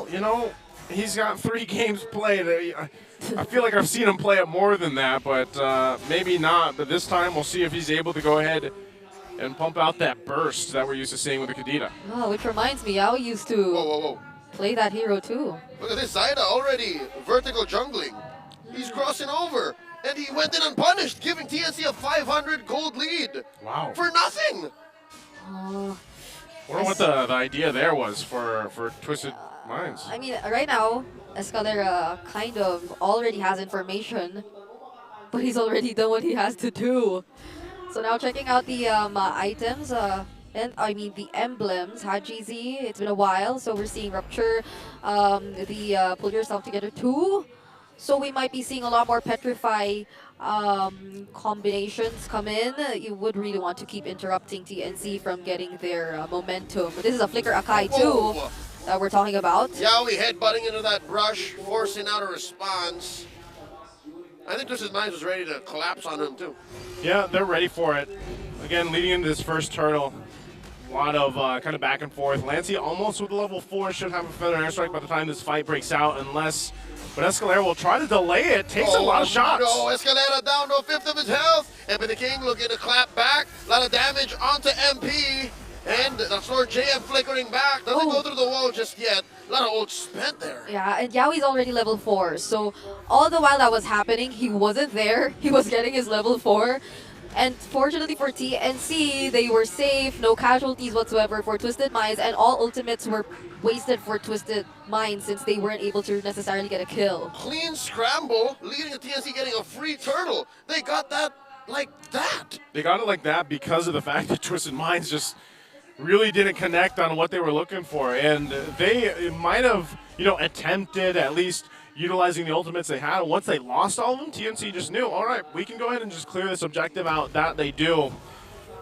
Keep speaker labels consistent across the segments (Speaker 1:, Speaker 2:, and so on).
Speaker 1: Well, you know, he's got 3 games played. I feel like I've seen him play it more than that, but maybe not. But this time we'll see if he's able to go ahead and pump out that burst that we're used to seeing with the Kadita.
Speaker 2: Oh, which reminds me, YAWI used to play that hero too.
Speaker 3: Look at this, Zaida already vertical jungling. He's crossing over, and he went in unpunished, giving TNC a 500 gold lead.
Speaker 1: Wow.
Speaker 3: For nothing.
Speaker 1: I wonder what the idea there was for Twisted Minds.
Speaker 2: I mean, right now, Escalera kind of already has information, but he's already done what he has to do. So now checking out the items, and I mean the emblems, Hajizi, it's been a while, so we're seeing Rupture, the Pull Yourself Together 2. So we might be seeing a lot more Petrify combinations come in. You would really want to keep interrupting TNC from getting their momentum. This is a Flicker Akai too that we're talking about.
Speaker 3: YAWI headbutting into that brush, forcing out a response. I think Twisted Minds was ready to collapse on him too.
Speaker 1: Yeah, they're ready for it. Again, leading into this first turtle. A lot of kind of back and forth. Lancey almost with level 4 should have a Feather Airstrike by the time this fight breaks out, unless... But Escalera will try to delay it. Takes a lot of shots.
Speaker 3: No, Escalera down to a 5th of his health. And the King looking to clap back. A lot of damage onto MP. And that's Lord JM flickering back. Doesn't go through the wall just yet. A lot of ult spent there.
Speaker 2: Yeah, and YAWI's already level 4. So all the while that was happening, he wasn't there. He was getting his level 4. And fortunately for TNC, they were safe, no casualties whatsoever for Twisted Minds, and all ultimates were wasted for Twisted Minds since they weren't able to necessarily get a kill.
Speaker 3: Clean scramble, leading to TNC getting a free turtle. They got that like that.
Speaker 1: They got it like that because of the fact that Twisted Minds just really didn't connect on what they were looking for. And they might have, you know, attempted at least utilizing the ultimates they had. Once they lost all of them, TNC just knew, all right, we can go ahead and just clear this objective out. That they do.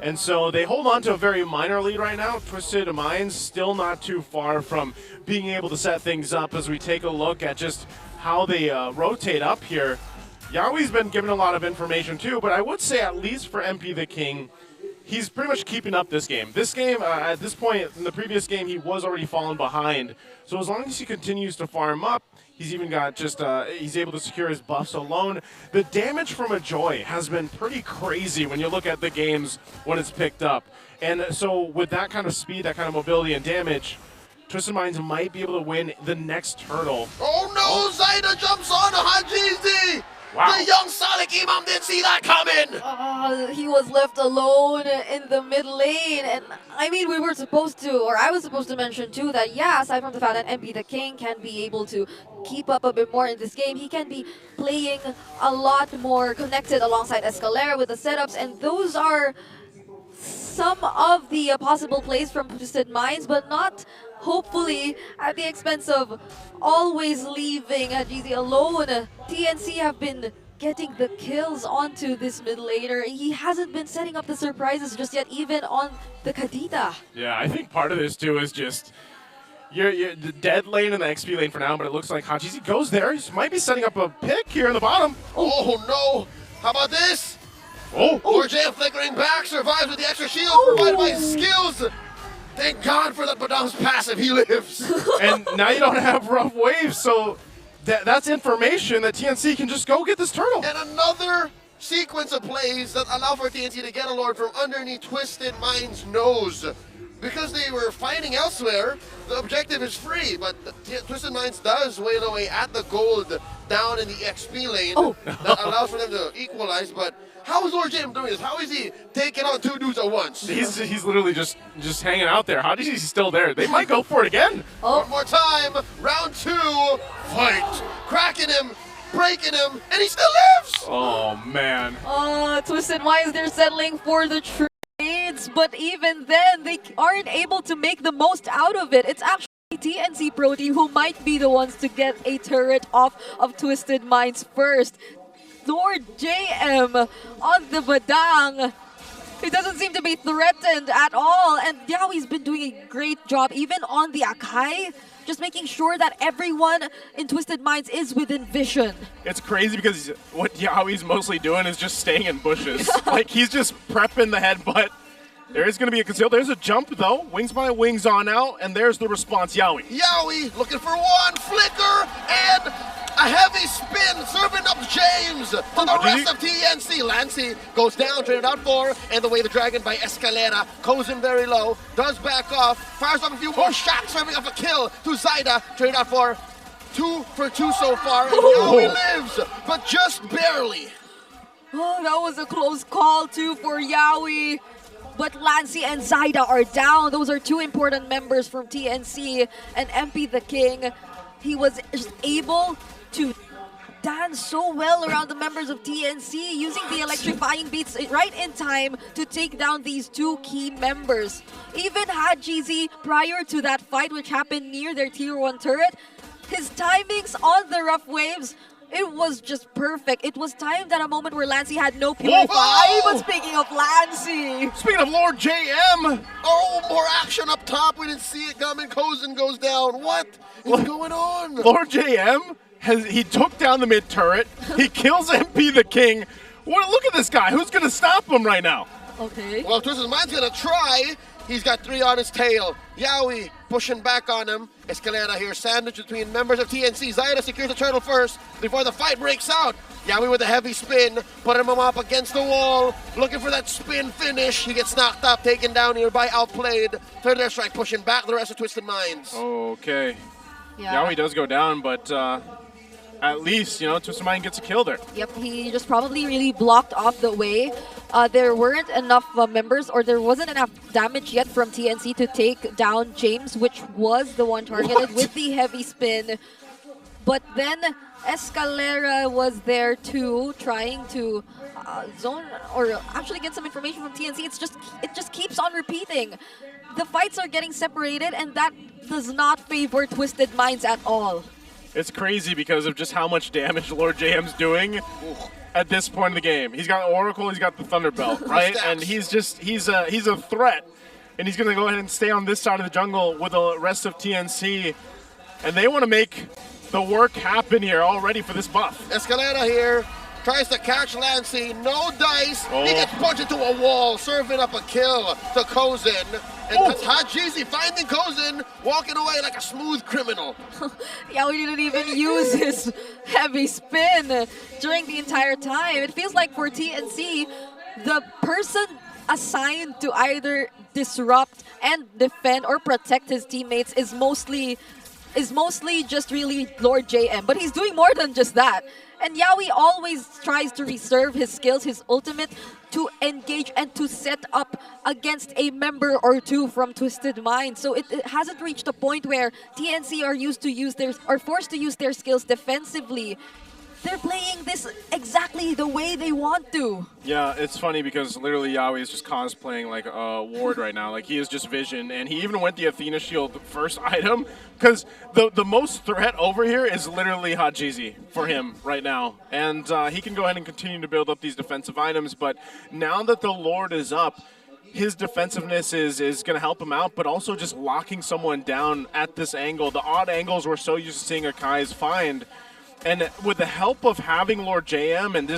Speaker 1: And so they hold on to a very minor lead right now. Twisted Minds still not too far from being able to set things up as we take a look at just how they rotate up here. YAWI's been given a lot of information too, but I would say at least for MP the King, he's pretty much keeping up this game. This game, at this point, in the previous game, he was already falling behind. So as long as he continues to farm up, he's even got just, he's able to secure his buffs alone. The damage from a Joy has been pretty crazy when you look at the games when it's picked up. And so with that kind of speed, that kind of mobility and damage, Twisted Minds might be able to win the next turtle.
Speaker 3: Oh no, Zaida jumps on Hajizi!
Speaker 1: Wow.
Speaker 3: The young Sonic Imam didn't see that coming!
Speaker 2: He was left alone in the mid lane, and I mean, we were supposed to, or I was supposed to mention too, that yeah, aside from the fact that MP the King can be able to keep up a bit more in this game, he can be playing a lot more connected alongside Escalera with the setups, and those are some of the possible plays from Twisted Minds, but not hopefully at the expense of always leaving Hajizi alone. TNC have been getting the kills onto this mid laner. He hasn't been setting up the surprises just yet, even on the Kadita.
Speaker 1: Yeah, I think part of this too is just you're the dead lane and the XP lane for now, but it looks like Hajizi goes there. He might be setting up a pick here in the bottom.
Speaker 3: Oh no! How about this?
Speaker 1: Oh!
Speaker 3: Lord JM flickering back, survives with the extra shield provided by his skills. Thank God for that Badam's passive, he lives.
Speaker 1: And now you don't have rough waves, so that's information that TNC can just go get this turtle.
Speaker 3: And another sequence of plays that allow for TNC to get a Lord from underneath Twisted Mind's nose. Because they were fighting elsewhere, the objective is free, but Twisted Minds does wail away at the gold down in the XP lane. That allows for them to equalize, but how is Lord JM doing this? How is he taking on 2 dudes at once?
Speaker 1: He's literally just hanging out there. Hajizi's still there. They might go for it again.
Speaker 3: One more time, round 2, fight. Cracking him, breaking him, and he still lives!
Speaker 1: Oh, man.
Speaker 2: Twisted Minds, they're settling for the trades, but even then, they aren't able to make the most out of it. It's actually TNC Pro Team who might be the ones to get a turret off of Twisted Minds first. Lord JM on the Badang. He doesn't seem to be threatened at all, and YAWI's been doing a great job even on the Akai, just making sure that everyone in Twisted Minds is within vision.
Speaker 1: It's crazy because what YAWI's mostly doing is just staying in bushes. Like, he's just prepping the headbutt There is going to be a conceal. There's a jump, though. Wings by wings on out, and there's the response, YAWI.
Speaker 3: YAWI looking for one flicker and a heavy spin, serving up James to the rest of TNC. Lancey goes down, traded out 4, and the way the dragon by Escalera goes in very low, does back off, fires up a few more shots, serving up a kill to Zaida, traded out 4. 2 for 2 so far, and YAWI lives, but just barely.
Speaker 2: Oh, that was a close call too for YAWI. But Lancey and Zaida are down. Those are 2 important members from TNC. And MP the King, he was just able to dance so well around the members of TNC, using the electrifying beats right in time to take down these 2 key members. Even Hajizi, prior to that fight which happened near their tier 1 turret, his timings on the rough waves, it was just perfect. It was timed at a moment where Lancey had no purify. But speaking of Lancey,
Speaker 1: speaking of Lord JM.
Speaker 3: Oh, more action up top. We didn't see it coming. Kozen goes down. What is going on?
Speaker 1: Lord JM, he took down the mid turret. He kills MP the King. Look at this guy. Who's going to stop him right now?
Speaker 2: Okay.
Speaker 3: Well, Twisted Mind's going to try. He's got 3 on his tail. YAWI pushing back on him. Escalera here, sandwiched between members of TNC. Zaida secures the turtle first before the fight breaks out. YAWI with a heavy spin, putting him up against the wall, looking for that spin finish. He gets knocked up, taken down here by Outplayed. Third airstrike pushing back the rest of Twisted Minds.
Speaker 1: Okay.
Speaker 2: Yeah.
Speaker 1: YAWI does go down, but at least, Twisted Mind gets a kill there.
Speaker 2: Yep, he just probably really blocked off the way. There weren't enough members, or there wasn't enough damage yet from TNC to take down James, which was the one targeted with the heavy spin. But then Escalera was there too, trying to zone, or actually get some information from TNC. It just keeps on repeating. The fights are getting separated, and that does not favor Twisted Minds at all.
Speaker 1: It's crazy because of just how much damage Lord JM's doing at this point in the game. He's got Oracle, he's got the Thunderbelt, right? And he's a threat. And he's going to go ahead and stay on this side of the jungle with the rest of TNC. And they want to make the work happen here already for this buff.
Speaker 3: Escalera here tries to catch Lancey, no dice. He gets punched into a wall, serving up a kill to Kozen. And that's Hajizi finding Kozen, walking away like a smooth criminal.
Speaker 2: Yeah, we didn't even use his heavy spin during the entire time. It feels like for TNC, the person assigned to either disrupt and defend or protect his teammates is mostly just really Lord JM. But he's doing more than just that. And YAWI always tries to reserve his skills, his ultimate, to engage and to set up against a member or 2 from Twisted Mind. So it hasn't reached a point where TNC are forced to use their skills defensively. They're playing this exactly the way they want to.
Speaker 1: Yeah, it's funny because literally YAWI is just cosplaying like a ward right now. Like he is just Vision, and he even went the Athena Shield first item because the most threat over here is literally Hajizi for him right now. And he can go ahead and continue to build up these defensive items, but now that the Lord is up, his defensiveness is going to help him out, but also just locking someone down at this angle. The odd angles we're so used to seeing Akai's find. And with the help of having Lord JM and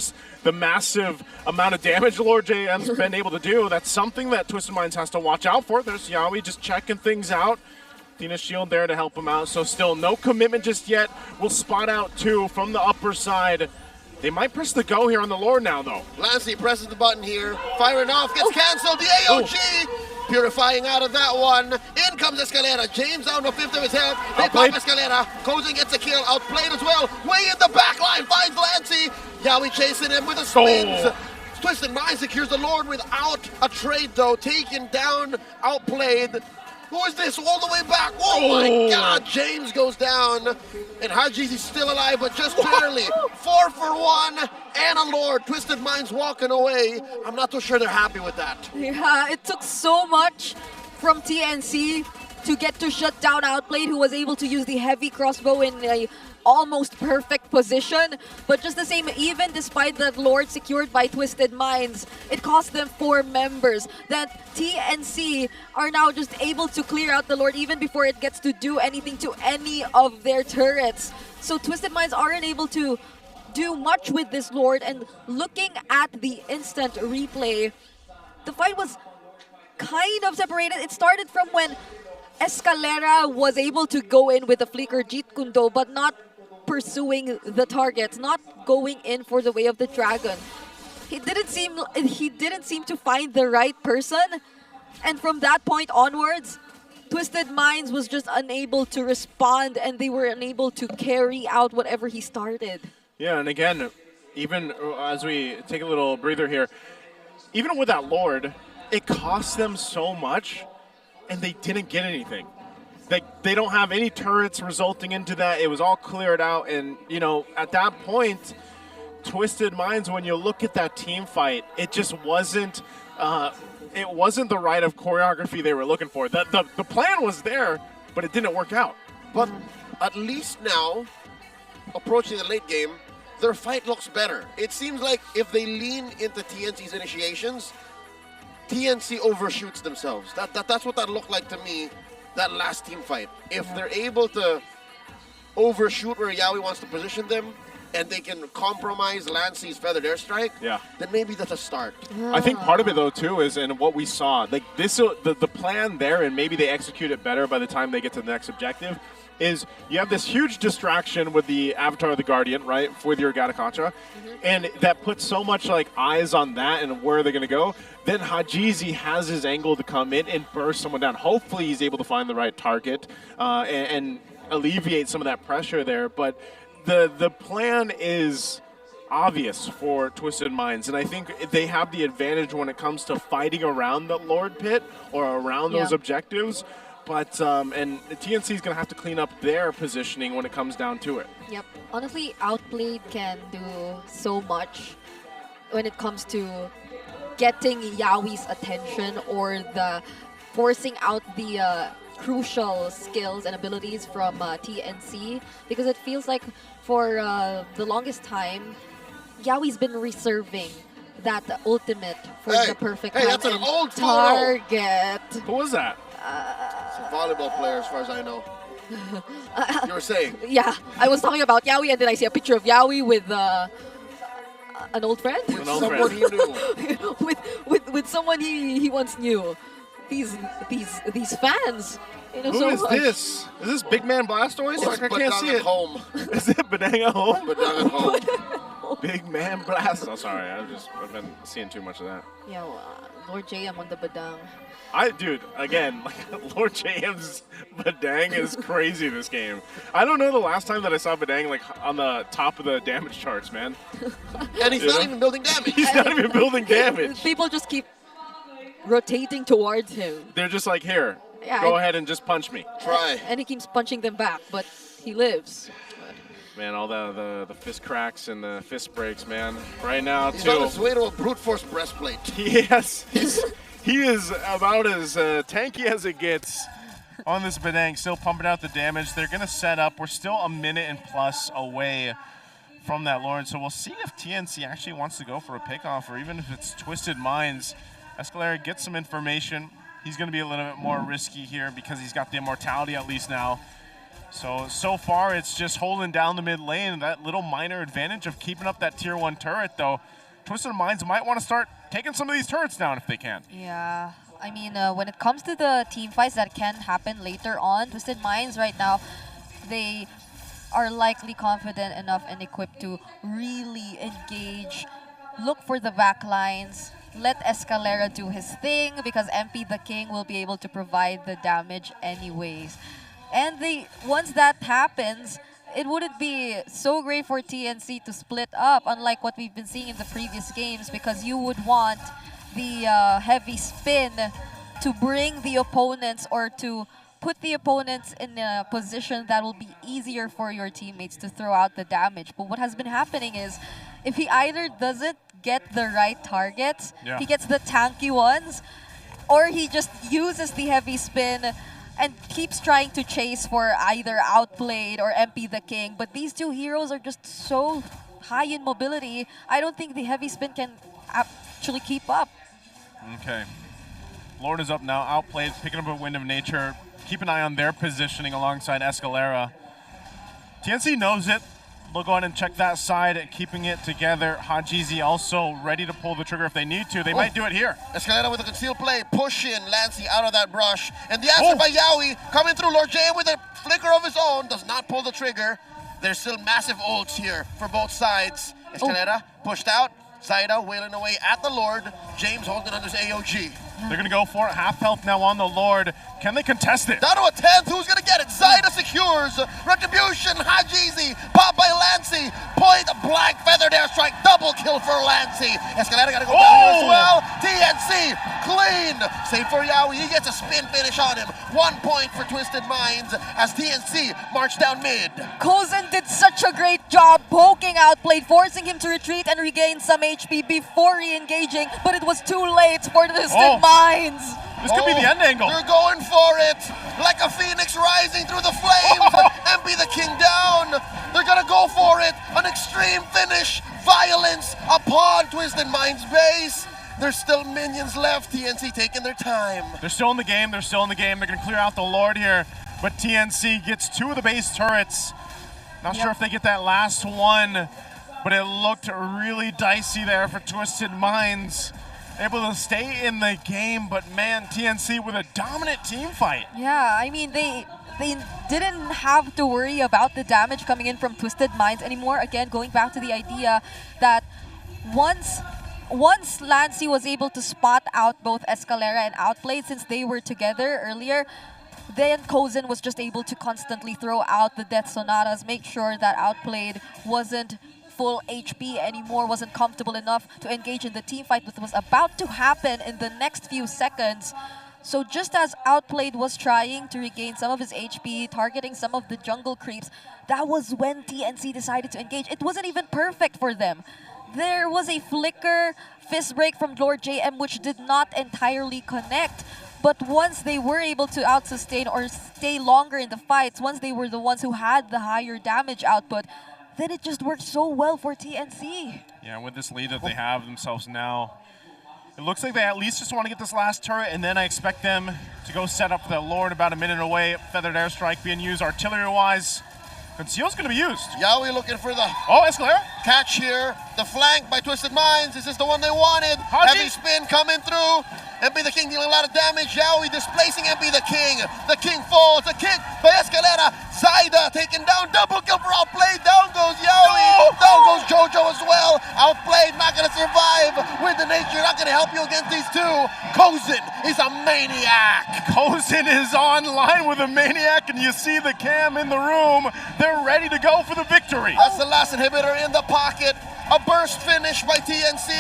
Speaker 1: the massive amount of damage Lord JM's been able to do, that's something that Twisted Minds has to watch out for. There's YAWI just checking things out. Athena's Shield there to help him out. So still no commitment just yet. We'll spot out 2 from the upper side. They might press the go here on the Lord now, though.
Speaker 3: Lancey presses the button here. Firing off, gets canceled. The AOG purifying out of that one. In comes Escalera. James down to 5th of his health. They pop Escalera. Kozen gets a kill. Outplayed as well. Way in the back line. Finds Lancey. YAWI chasing him with the spins. Twisted Mind secures the Lord without a trade, though. Taken down. Outplayed. Who is this? All the way back. Oh my God. James goes down. And Hajizi's still alive, but just barely. 4 for 1. And a Lord. Twisted Minds walking away. I'm not too sure they're happy with that.
Speaker 2: Yeah, it took so much from TNC to get to shut down Outplayed, who was able to use the heavy crossbow in a almost perfect position. But just the same, even despite that Lord secured by Twisted Minds, it cost them 4 members. That TNC are now just able to clear out the Lord even before it gets to do anything to any of their turrets. So Twisted Minds aren't able to do much with this Lord. And looking at the instant replay, the fight was kind of separated. It started from when Escalera was able to go in with the flicker Jeet Kundo, but not pursuing the targets, not going in for the way of the dragon. He didn't seem to find the right person, and from that point onwards, Twisted Minds was just unable to respond, and they were unable to carry out whatever he started.
Speaker 1: Yeah, and again, even as we take a little breather here, even with that Lord, it cost them so much, and they didn't get anything. They don't have any turrets resulting into that. It was all cleared out, and at that point, Twisted Minds, when you look at that team fight, it just wasn't. It wasn't the right of choreography they were looking for. The plan was there, but it didn't work out.
Speaker 3: But at least now, approaching the late game, their fight looks better. It seems like if they lean into TNC's initiations, TNC overshoots themselves. That's what that looked like to me, that last team fight. If they're able to overshoot where YAWI wants to position them, and they can compromise Lancy's feathered airstrike, then maybe that's a start.
Speaker 1: I think part of it though too is, and what we saw, like this, the plan there, and maybe they execute it better by the time they get to the next objective, is you have this huge distraction with the Avatar of the Guardian, right, with your Gattacacha, and that puts so much like eyes on that and where they're going to go. Then Hajizi has his angle to come in and burst someone down. Hopefully he's able to find the right target and alleviate some of that pressure there, but the plan is obvious for Twisted Minds, and I think they have the advantage when it comes to fighting around the Lord Pit or around those objectives. But and TNC is going to have to clean up their positioning when it comes down to it.
Speaker 2: Yep. Honestly, Outplayed can do so much when it comes to getting YAWI's attention or the forcing out the crucial skills and abilities from TNC, because it feels like for the longest time, YAWI's been reserving that ultimate for the perfect
Speaker 3: that's an old
Speaker 2: target.
Speaker 1: Who was that?
Speaker 3: It's a volleyball player, as far as I know. You were saying?
Speaker 2: Yeah, I was talking about YAWI, and then I see a picture of YAWI with an old friend.
Speaker 3: With someone he knew.
Speaker 2: with someone he once knew. These fans.
Speaker 1: Who is this? Is this Big Man Blastoise? I can't see it.
Speaker 3: Home.
Speaker 1: Is it Badang at home?
Speaker 3: Badang at home.
Speaker 1: Big Man Blast. Oh, sorry. I've been seeing too much of that.
Speaker 2: Yeah, Lord JM on the Badang.
Speaker 1: Dude, again, like, Lord JM's Badang is crazy this game. I don't know the last time that I saw Badang like on the top of the damage charts, man.
Speaker 3: And he's not even building damage.
Speaker 1: He's not even building damage.
Speaker 2: People just keep rotating towards him.
Speaker 1: They're just like, here, go ahead and just punch me.
Speaker 3: Try.
Speaker 2: And he keeps punching them back, but he lives.
Speaker 1: Man, all the fist cracks and the fist breaks, man. Right now,
Speaker 3: He's
Speaker 1: too.
Speaker 3: on his way to a brute force breastplate.
Speaker 1: Yes. He is about as tanky as it gets on this Badang, still pumping out the damage. They're going to set up. We're still a minute and plus away from that Lord, so we'll see if TNC actually wants to go for a pickoff, or even if it's Twisted Minds. Escalera gets some information. He's going to be a little bit more risky here because he's got the immortality at least now. So far, it's just holding down the mid lane. That little minor advantage of keeping up that tier 1 turret, though. Twisted Minds might want to start taking some of these turrets down if they can.
Speaker 4: Yeah, I mean, when it comes to the team fights that can happen later on, Twisted Minds right now, they are likely confident enough and equipped to really engage, look for the back lines, let Escalera do his thing, because MP the King will be able to provide the damage anyways. And once that happens, it wouldn't be so great for TNC to split up, unlike what we've been seeing in the previous games, because you would want the heavy spin to bring the opponents, or to put the opponents in a position that will be easier for your teammates to throw out the damage. But what has been happening is, if he either doesn't get the right targets, he gets the tanky ones, or he just uses the heavy spin and keeps trying to chase for either Outplayed or MP the King. But these two heroes are just so high in mobility, I don't think the heavy spin can actually keep up.
Speaker 1: Okay. Lord is up now. Outplayed, picking up a Wind of Nature. Keep an eye on their positioning alongside Escalera. TNC knows it. they'll go ahead and check that side, keeping it together. Hajizi also ready to pull the trigger if they need to. They might do it here.
Speaker 3: Escalera with a concealed play, pushing Lancey out of that brush. And the answer by YAWI coming through. Lord JM with a flicker of his own, does not pull the trigger. There's still massive ults here for both sides. Escalera pushed out. Zaida wailing away at the Lord. James holding on his AOG.
Speaker 1: They're going to go for it. Half health now on the Lord. Can they contest it?
Speaker 3: Down to a 10th. Who's going to get it? Zaida secures. Retribution. Hajizi. Pop by Lancey. Point blank feathered airstrike. Double kill for Lancey. Escalera got to go down here as well. TNC. Clean. Save for YAWI. He gets a spin finish on him. 1 point for Twisted Minds as TNC march down mid.
Speaker 4: Kozen did such a great job poking Outplayed, forcing him to retreat and regain some HP before re-engaging, but it was too late for the Twisted Minds.
Speaker 1: This could be the end angle.
Speaker 3: They're going for it. Like a phoenix rising through the flames. MP the King down. They're going to go for it. An extreme finish. Violence upon Twisted Minds base. There's still minions left. TNC taking their time.
Speaker 1: They're still in the game. They're still in the game. They're going to clear out the Lord here. But TNC gets 2 of the base turrets. Not sure if they get that last one, but it looked really dicey there for Twisted Minds. Able to stay in the game, but man, TNC with a dominant team fight.
Speaker 4: Yeah, I mean, they didn't have to worry about the damage coming in from Twisted Minds anymore. Again, going back to the idea that once Lancey was able to spot out both Escalera and Outplayed, since they were together earlier, then Kozen was just able to constantly throw out the Death Sonatas, make sure that Outplayed wasn't full HP anymore, wasn't comfortable enough to engage in the team fight, which was about to happen in the next few seconds. So just as Outplayed was trying to regain some of his HP, targeting some of the jungle creeps, that was when TNC decided to engage. It wasn't even perfect for them. There was a flicker fist break from Lord JM which did not entirely connect. But once they were able to out-sustain or stay longer in the fights, once they were the ones who had the higher damage output, then it just worked so well for TNC.
Speaker 1: Yeah, with this lead that they have themselves now, it looks like they at least just want to get this last turret, and then I expect them to go set up the Lord about a minute away. Feathered airstrike being used artillery-wise. Conceal's going to be used.
Speaker 3: YAWI looking for the
Speaker 1: Escalera.
Speaker 3: catch here. The flank by Twisted Minds. Is this the one they wanted? Heavy spin coming through. MP the King dealing a lot of damage. YAWI displacing MP the King. The King falls. A kick by Escalera. Zaida taken down. Double kill for Outplayed. Down goes YAWI. Down goes JoJo as well. Outplayed not going to survive with the nature. Not going to help you against these two. Kozen is a maniac.
Speaker 1: Kozen is online with a maniac, and you see the cam in the room. They're ready to go for the victory.
Speaker 3: That's the last inhibitor in the pocket. A burst finish by TNC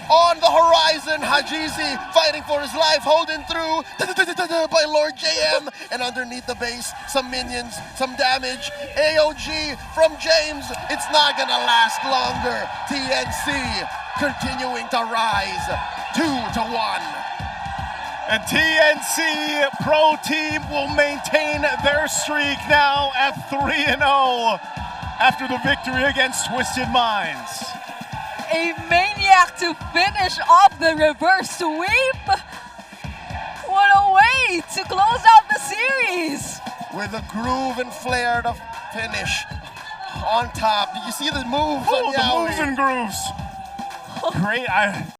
Speaker 3: on the horizon. Hajizi fighting for his life, holding through by Lord JM. And underneath the base, some minions, some damage. AOG from James. It's not gonna last longer. TNC continuing to rise 2-1.
Speaker 1: And TNC Pro Team will maintain their streak now at 3-0 after the victory against Twisted Minds.
Speaker 4: A maniac to finish off the reverse sweep. What a way to close out the series.
Speaker 3: With a groove and flair to finish on top. Did you see the moves?
Speaker 1: Oh, the moves and grooves. Great.